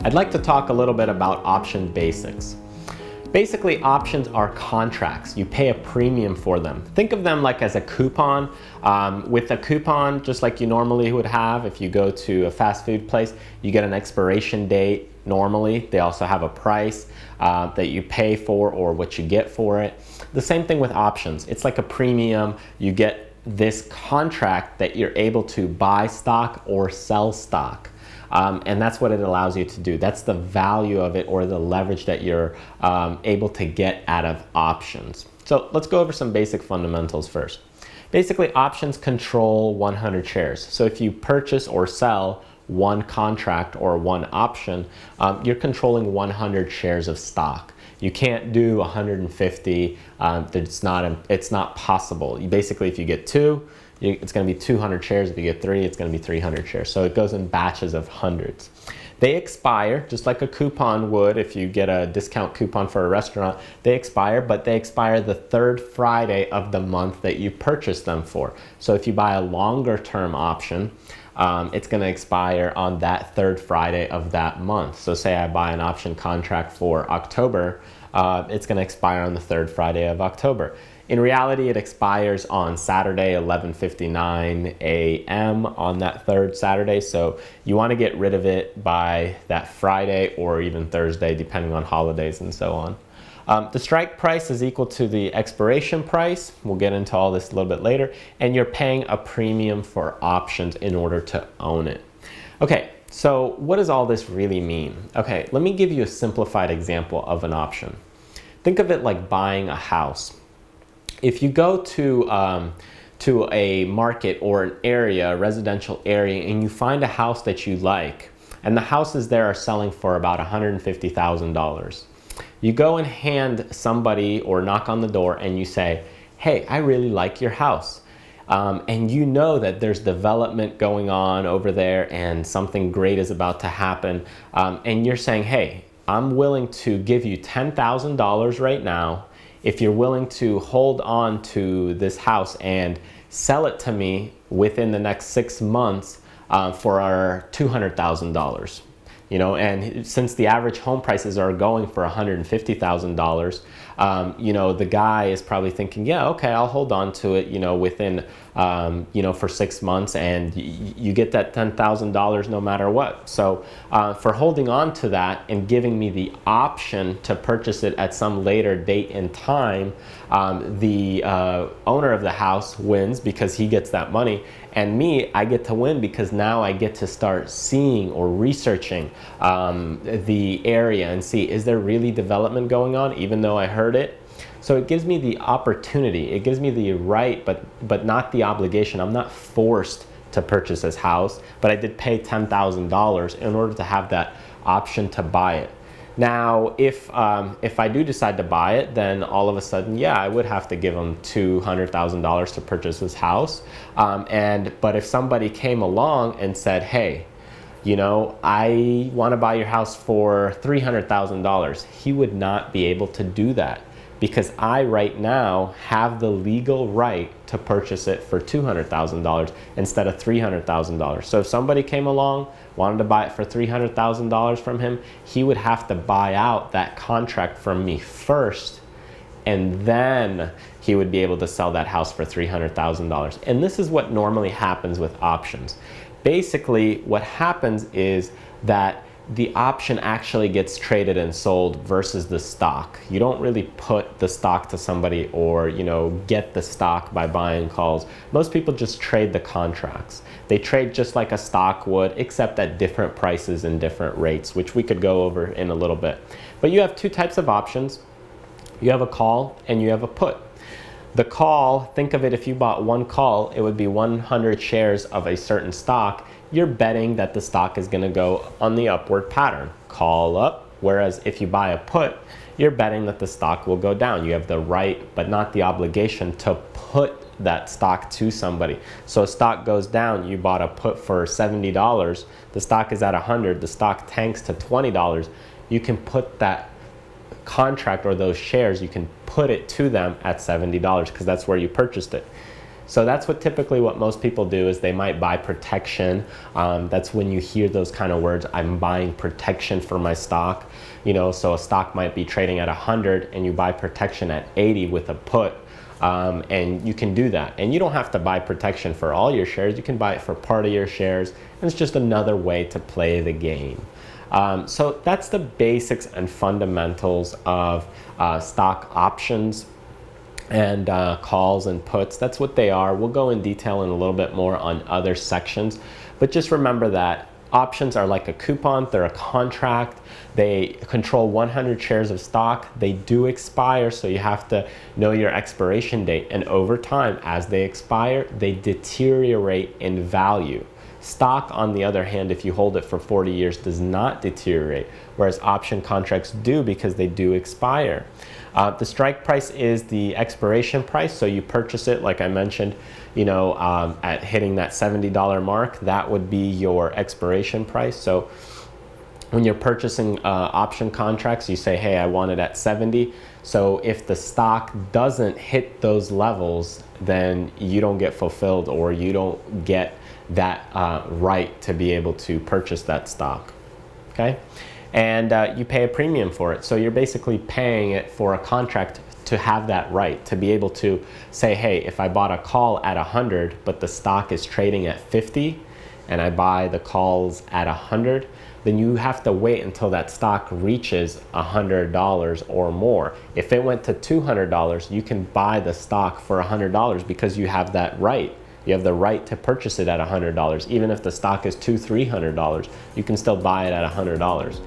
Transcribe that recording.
I'd like to talk a little bit about option basics. Basically, options are contracts. You pay a premium for them. Think of them like as a coupon. With a coupon, just like you normally would have if you go to a fast food place, you get an expiration date normally. They also have a price that you pay for or what you get for it. The same thing with options. It's like a premium. You get this contract that you're able to buy stock or sell stock. And that's what it allows you to do. That's the value of it, or the leverage that you're able to get out of options. So let's go over some basic fundamentals first. Basically, options control 100 shares. So if you purchase or sell one contract or one option, you're controlling 100 shares of stock. You can't do 150. It's not possible. Basically, if you get two, it's going to be 200 shares. If you get three, it's going to be 300 shares. So it goes in batches of hundreds. They expire, just like a coupon would. If you get a discount coupon for a restaurant, they expire, but they expire the third Friday of the month that you purchased them for. So if you buy a longer term option, it's going to expire on that third Friday of that month. So say I buy an option contract for October, it's going to expire on the third Friday of October. In reality, it expires on Saturday, 11:59 a.m. on that third Saturday. So you want to get rid of it by that Friday or even Thursday, depending on holidays and so on. The strike price is equal to the expiration price. We'll get into all this a little bit later. And you're paying a premium for options in order to own it. Okay, so what does all this really mean? Okay, let me give you a simplified example of an option. Think of it like buying a house. If you go to a market or an area, a residential area, and you find a house that you like, and the houses there are selling for about $150,000, you go and hand somebody or knock on the door and you say, hey, I really like your house. And you know that there's development going on over there and something great is about to happen. And you're saying, hey, I'm willing to give you $10,000 right now if you're willing to hold on to this house and sell it to me within the next 6 months for our $200,000. You know, and since the average home prices are going for $150,000, you know, the guy is probably thinking, yeah, okay, I'll hold on to it, you know, within, you know, for 6 months, and you get that $10,000 no matter what. So for holding on to that and giving me the option to purchase it at some later date and time, the owner of the house wins because he gets that money. And me, I get to win because now I get to start seeing or researching the area and see, is there really development going on, even though I heard it? So it gives me the opportunity, it gives me the right, but not the obligation. I'm not forced to purchase this house, but I did pay $10,000 in order to have that option to buy it. Now, if I do decide to buy it, then all of a sudden, yeah, I would have to give them $200,000 to purchase this house. But if somebody came along and said, hey, you know, I want to buy your house for $300,000, he would not be able to do that because I right now have the legal right to purchase it for $200,000 instead of $300,000. So if somebody came along, wanted to buy it for $300,000 from him, he would have to buy out that contract from me first, and then he would be able to sell that house for $300,000. And this is what normally happens with options. Basically, what happens is that the option actually gets traded and sold versus the stock. You don't really put the stock to somebody or, you know, get the stock by buying calls. Most people just trade the contracts. They trade just like a stock would, except at different prices and different rates, which we could go over in a little bit. But you have two types of options. You have a call and you have a put. The call, think of it, if you bought one call, it would be 100 shares of a certain stock. You're betting that the stock is going to go on the upward pattern, call up. Whereas if you buy a put, you're betting that the stock will go down. You have the right, but not the obligation to put that stock to somebody. So a stock goes down, you bought a put for $70, the stock is at 100, the stock tanks to $20. You can put that contract or those shares, you can put it to them at $70 because that's where you purchased it. So that's what typically what most people do is they might buy protection. That's when you hear those kind of words, I'm buying protection for my stock. So a stock might be trading at 100 and you buy protection at 80 with a put. And you can do that. And you don't have to buy protection for all your shares. You can buy it for part of your shares. And it's just another way to play the game. So that's the basics and fundamentals of stock options and calls and puts. That's what they are. We'll go in detail in a little bit more on other sections. But just remember that options are like a coupon. They're a contract. They control 100 shares of stock. They do expire, so you have to know your expiration date. And over time, as they expire, they deteriorate in value. Stock, on the other hand, if you hold it for 40 years, does not deteriorate, whereas option contracts do because they do expire. The strike price is the expiration price, so you purchase it, like I mentioned, at hitting that $70 mark, that would be your expiration price. So when you're purchasing option contracts, you say, hey, I want it at 70. So if the stock doesn't hit those levels, then you don't get fulfilled, or you don't get that right to be able to purchase that stock, okay? And you pay a premium for it. So you're basically paying it for a contract to have that right, to be able to say, hey, if I bought a call at 100, but the stock is trading at 50, and I buy the calls at 100, then you have to wait until that stock reaches $100 or more. If it went to $200, you can buy the stock for $100 because you have that right. You have the right to purchase it at $100. Even if the stock is $200, $300, you can still buy it at $100.